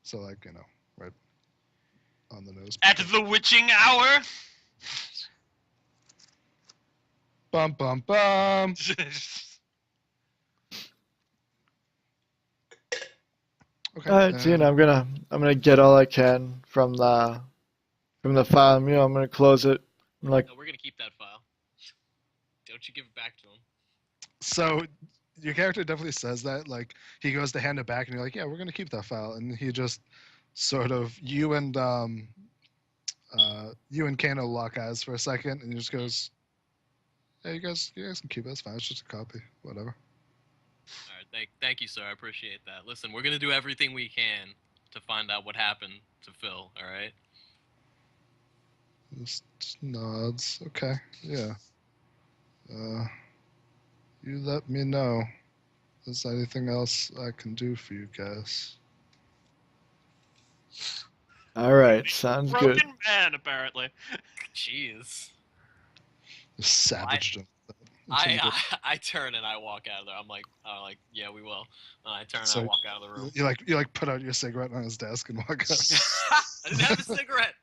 So like, right on the nose. At the witching hour. Bum bum bum. Okay. All right, so I'm gonna get all I can from the file. I'm gonna close it. I'm like, No, we're gonna keep that file. Don't you give it back to him. So your character definitely says that. Like he goes to hand it back, and you're like, "Yeah, we're gonna keep that file." And he just sort of you and Kano lock eyes for a second, and he just goes, "Hey, you guys can keep it. It's fine. It's just a copy. Whatever." All right, thank you, sir. I appreciate that. Listen, we're gonna do everything we can to find out what happened to Phil. All right. Just nods. Okay. Yeah. Uh, you let me know. If there's anything else I can do for you guys? all right, sounds good. Broken man, apparently. Jeez. Just savaged him. I turn and I walk out of there. I'm like, yeah, we will. I turn and I So walk out of the room. you like put out your cigarette on his desk and walk out. I didn't have a cigarette.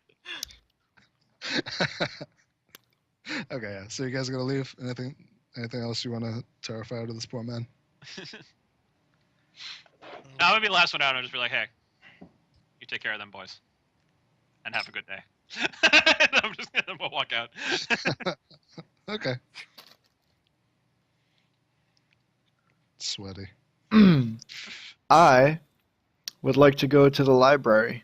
Okay, yeah. So you guys are gonna leave? Anything else you want to terrify out of this poor man? I'm gonna be the last one out and just be like, hey, you take care of them boys. And have a good day. I'm just gonna walk out. Okay. Sweaty. I would like to go to the library.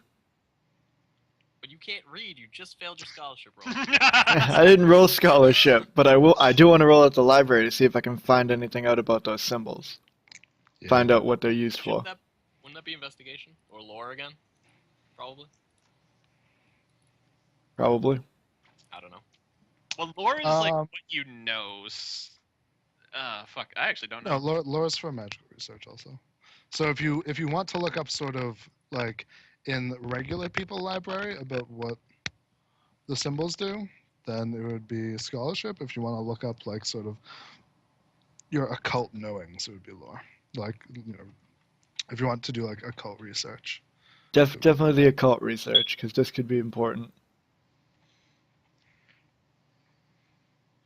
But you can't read. You just failed your scholarship roll. I didn't roll scholarship, but I do want to roll at the library to see if I can find anything out about those symbols. Yeah. Find out what they're used for. Wouldn't that be investigation or lore again? Probably. Probably. I don't know. Well, lore is like what you know. Fuck, I actually don't know. No, lore's for magical research also. So if you want to look up sort of like in regular people library about what the symbols do, then it would be scholarship. If you want to look up like sort of your occult knowings, it would be lore. Like if you want to do like occult research. Definitely the occult research, because this could be important.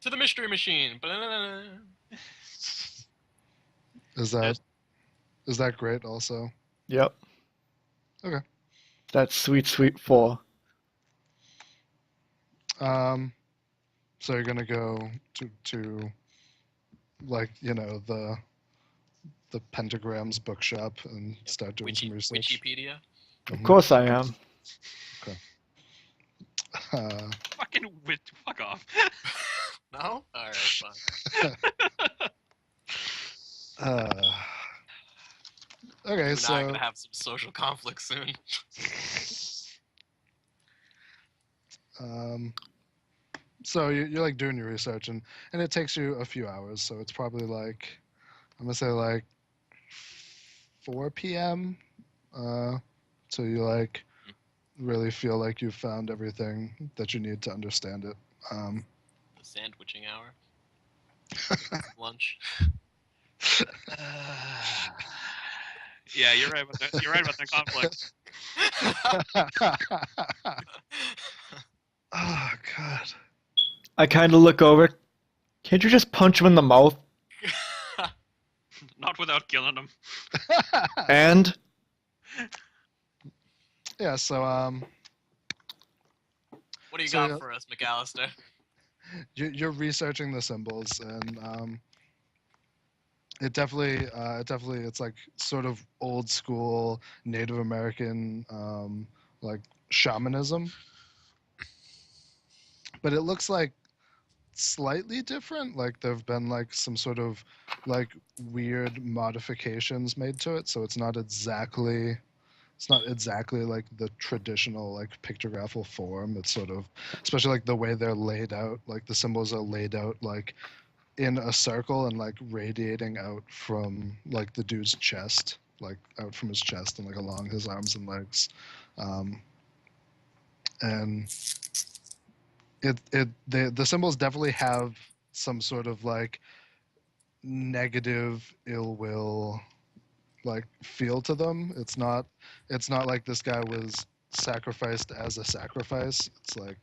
To the mystery machine. Is that great also? Yep. Okay. That's sweet, sweet 4. So you're gonna go to like the pentagrams bookshop and start doing some research. Wikipedia. Of course I am. Okay. Fucking fuck off. No? Alright, fine. Okay, You so and I are gonna have some social conflict soon. so you're like doing your research and it takes you a few hours, so it's probably like I'm gonna say like 4 p.m. So you like really feel like you've found everything that you need to understand it. The sandwiching hour. Lunch. Yeah, you're right about that. You're right about that conflict. Oh God. I kind of look over. Can't you just punch him in the mouth? Not without killing him. And Yeah, so What do you So, got for us, McAllister? you're researching the symbols and it definitely it's like sort of old school Native American like shamanism, but it looks like slightly different. Like there've been like some sort of like weird modifications made to it, so it's not exactly like the traditional like pictographical form. It's sort of, especially like the way they're laid out, like the symbols are laid out like in a circle and like radiating out from like the dude's chest, like out from his chest and like along his arms and legs. And the symbols definitely have some sort of like negative ill will like feel to them. It's not like this guy was sacrificed as a sacrifice. It's like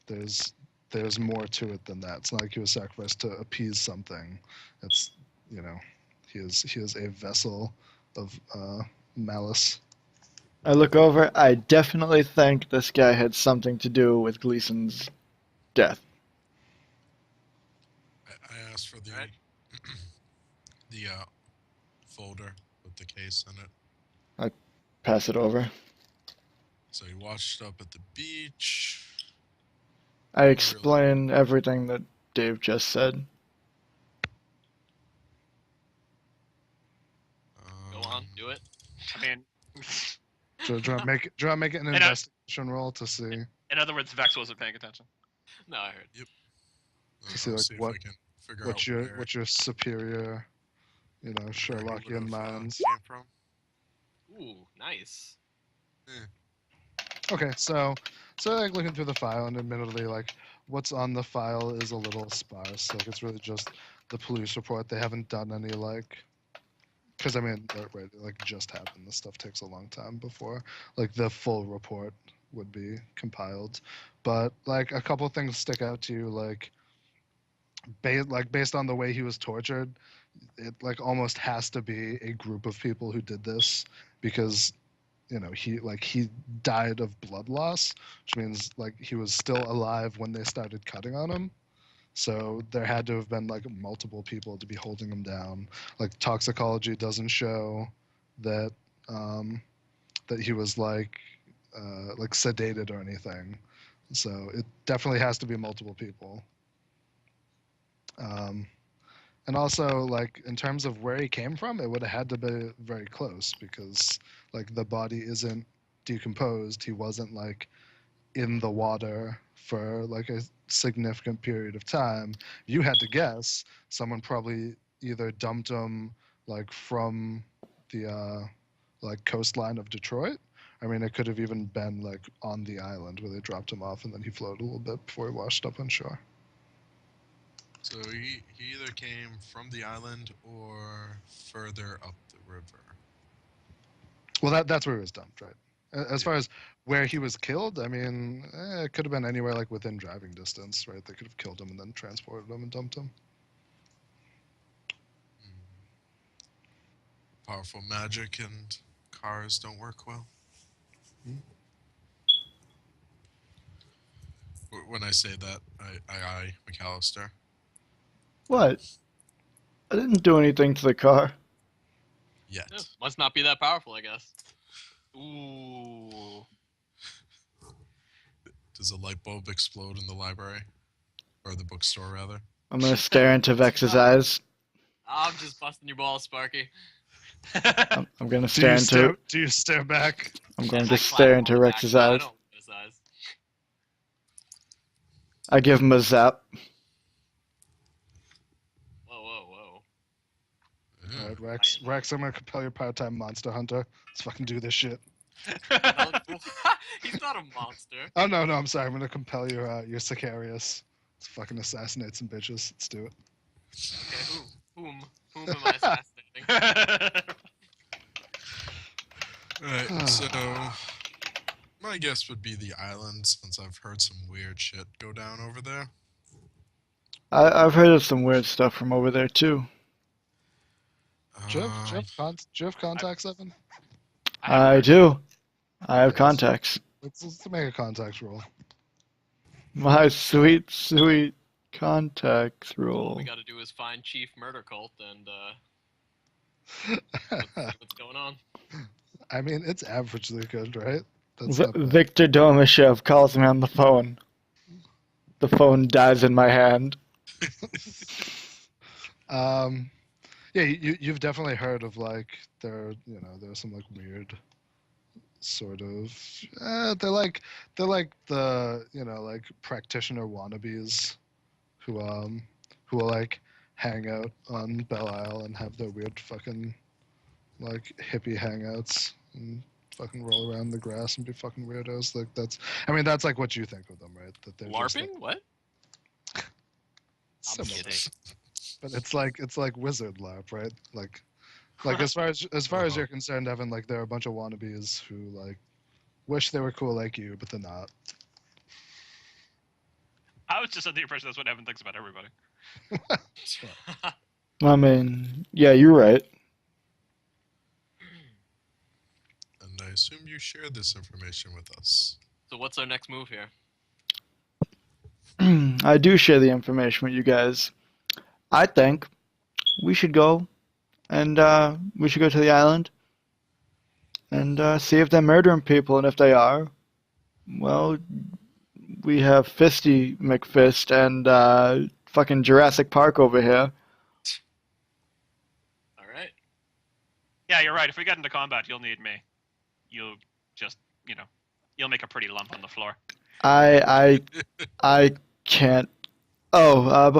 there's there's more to it than that. It's not like he was sacrificed to appease something. It's you know, he is a vessel of malice. I look over. I definitely think this guy had something to do with Gleason's death. I asked for the Alright. the folder with the case in it. Pass it over. So he washed up at the beach. I explain everything that Dave just said. Go on, do it. I mean, Do you want to make it an And investigation roll to see in other words, Vex wasn't paying attention. No, I heard. see, like, see what- if I can figure what's out your where, what's your superior, where he Sherlockian would've, minds? came from. Ooh, nice. Okay, so like looking through the file, and admittedly, like what's on the file is a little sparse. Like it's really just the police report. They haven't done any like, because I mean, right, it, like just happened. This stuff takes a long time before like the full report would be compiled. But like a couple things stick out to you, like based on the way he was tortured, it like almost has to be a group of people who did this because he died of blood loss, which means like he was still alive when they started cutting on him. So there had to have been like multiple people to be holding him down. Like toxicology doesn't show that that he was like sedated or anything. So it definitely has to be multiple people. Um, and also, like in terms of where he came from, it would have had to be very close because like the body isn't decomposed. He wasn't like in the water for like a significant period of time. You had to guess. Someone probably either dumped him like from the like coastline of Detroit. I mean, it could have even been like on the island where they dropped him off and then he floated a little bit before he washed up on shore. So he either came from the island or further up the river. Well, that's where he was dumped, right? As far as where he was killed, I mean, it could have been anywhere like within driving distance, right? They could have killed him and then transported him and dumped him. Powerful magic and cars don't work well. When I say that, I McAllister. What? I didn't do anything to the car. Yet. Yeah, must not be that powerful, I guess. Ooh. Does a light bulb explode in the library? Or the bookstore, rather? I'm gonna stare into Vex's eyes. I'm just busting your balls, Sparky. I'm gonna stare into. Do you stare back? I'm going I to clap stare him into on the back. Rex's No, I eyes. don't look at his eyes. I give him a zap. Whoa, whoa, whoa. All right, Rex, I'm gonna compel your part-time monster hunter. Let's fucking do this shit. He's not a monster. Oh no, I'm sorry. I'm gonna compel your Sicarius. Let's fucking assassinate some bitches. Let's do it. Okay, whom am I assassinating? Alright, so my guess would be the island, since I've heard some weird shit go down over there. I've heard of some weird stuff from over there too. Do you have contacts, Evan? I do. I have Yes. contacts. Let's make a contact roll. My sweet, sweet contacts All roll. we gotta do is find Chief Murder Cult and see what's going on. I mean, it's averagely good, right? That's V- not bad. Victor Domashev calls me on the phone. The phone dies in my hand. Yeah, you've definitely heard of like there's some like weird sort of they're like the like practitioner wannabes who will like hang out on Belle Isle and have their weird fucking like hippie hangouts and fucking roll around the grass and be fucking weirdos. Like that's like what you think of them, right? That they're just, LARPing? What? I'm similar. kidding. But it's like wizard LARP, right? Like Like as far as Uh-huh. you're concerned, Evan, like there are a bunch of wannabes who like wish they were cool like you, but they're not. I was just under the impression that's what Evan thinks about everybody. I mean, yeah, you're right. And I assume you share this information with us. So what's our next move here? I do share the information with you guys. I think we should go and we should go to the island and see if they're murdering people, and if they are, well, we have Fisty McFist and fucking Jurassic Park over here. All right. Yeah, you're right. If we get into combat, you'll need me. You'll just, you'll make a pretty lump on the floor. I can't. Oh,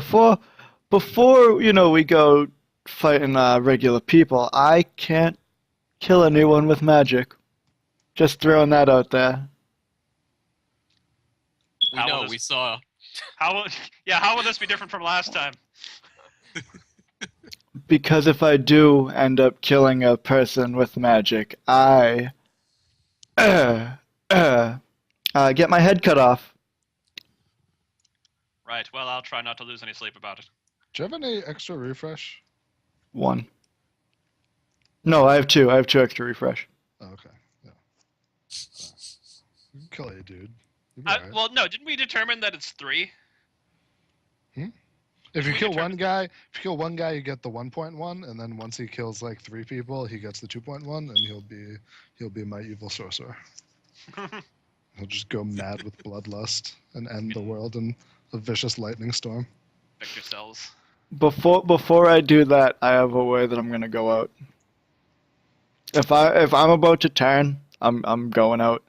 before we go fighting regular people, I can't kill anyone with magic. Just throwing that out there. We How will know. this- We saw. How will this be different from last time? Because if I do end up killing a person with magic, I get my head cut off. Right. Well, I'll try not to lose any sleep about it. Do you have any extra refresh? One. No, I have two. I have two extra refresh. Oh, okay. Yeah. We can kill you, dude. You'll be alright. Well, no. Didn't we determine that it's 3? If you we kill determine- one guy, you get the 1.1, and then once he kills like 3 people, he gets the 2.1, and he'll be my evil sorcerer. He'll just go mad with bloodlust and end the world in a vicious lightning storm. Victor cells. Before I do that, I have a way that I'm gonna go out. If I'm about to turn, I'm going out.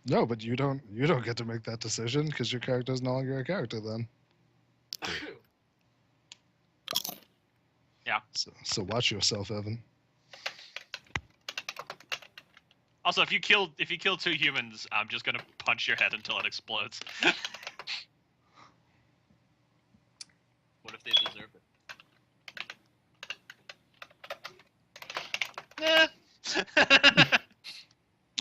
No, but you don't get to make that decision because your character is no longer a character then. Yeah. So watch yourself, Evan. Also, if you kill 2 humans, I'm just gonna punch your head until it explodes. What if they deserve it?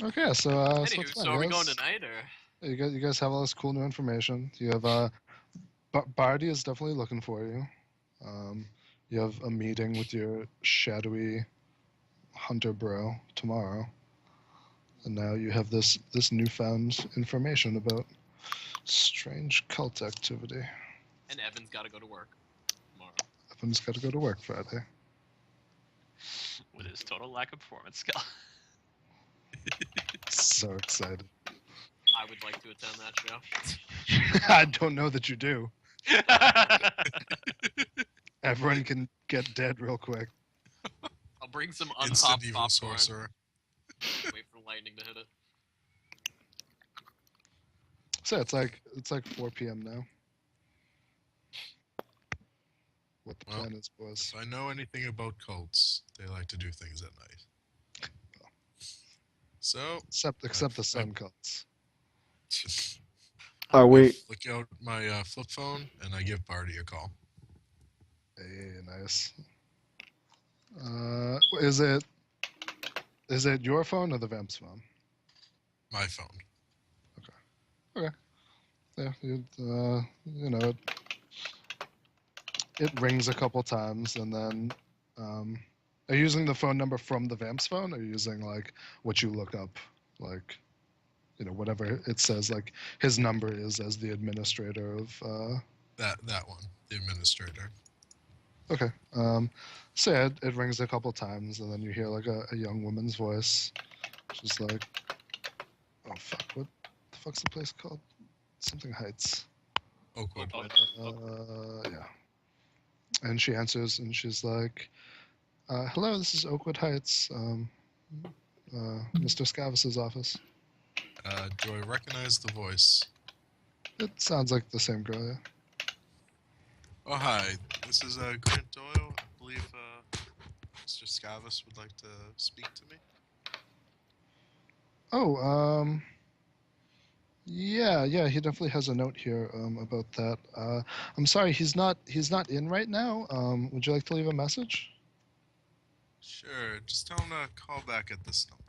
Okay, so Anywho, it's fine, so are we guys. going tonight or? You guys have all this cool new information. You have Barty is definitely looking for you. You have a meeting with your shadowy hunter bro tomorrow, and now you have this newfound information about strange cult activity. And Evan's got to go to work tomorrow. Evan's got to go to work Friday. With his total lack of performance skill. So excited. I would like to attend that show. I don't know that you do. Everyone can get dead real quick. I'll bring some Instant unpopped evil popcorn. sorcerer. Wait for lightning to hit it. So it's like 4 p.m. now. What the Well, plan is, boys. If I know anything about cults, they like to do things at night. So, Except the sun cults. Are we? look out my flip phone, and I give Barty a call. Hey, nice. Is it your phone or the vamp's phone? My phone. Yeah, it rings a couple times, and then are you using the phone number from the vamp's phone, or are you using like what you look up, like whatever it says, like his number is as the administrator of That one, the administrator. Okay. So yeah, it rings a couple times, and then you hear like a young woman's voice. She's like, "Oh fuck, what the fuck's the place called? Something Heights." Oakwood. Yeah. And she answers, and she's like, "Hello, this is Oakwood Heights, Mr. Scavis's office." Do I recognize the voice? It sounds like the same girl, yeah. Oh, hi. This is Grant Doyle. I believe Mr. Scavis would like to speak to me. Oh, yeah, he definitely has a note here about that. I'm sorry, he's not in right now. Would you like to leave a message? Sure. Just tell him to call back at this number.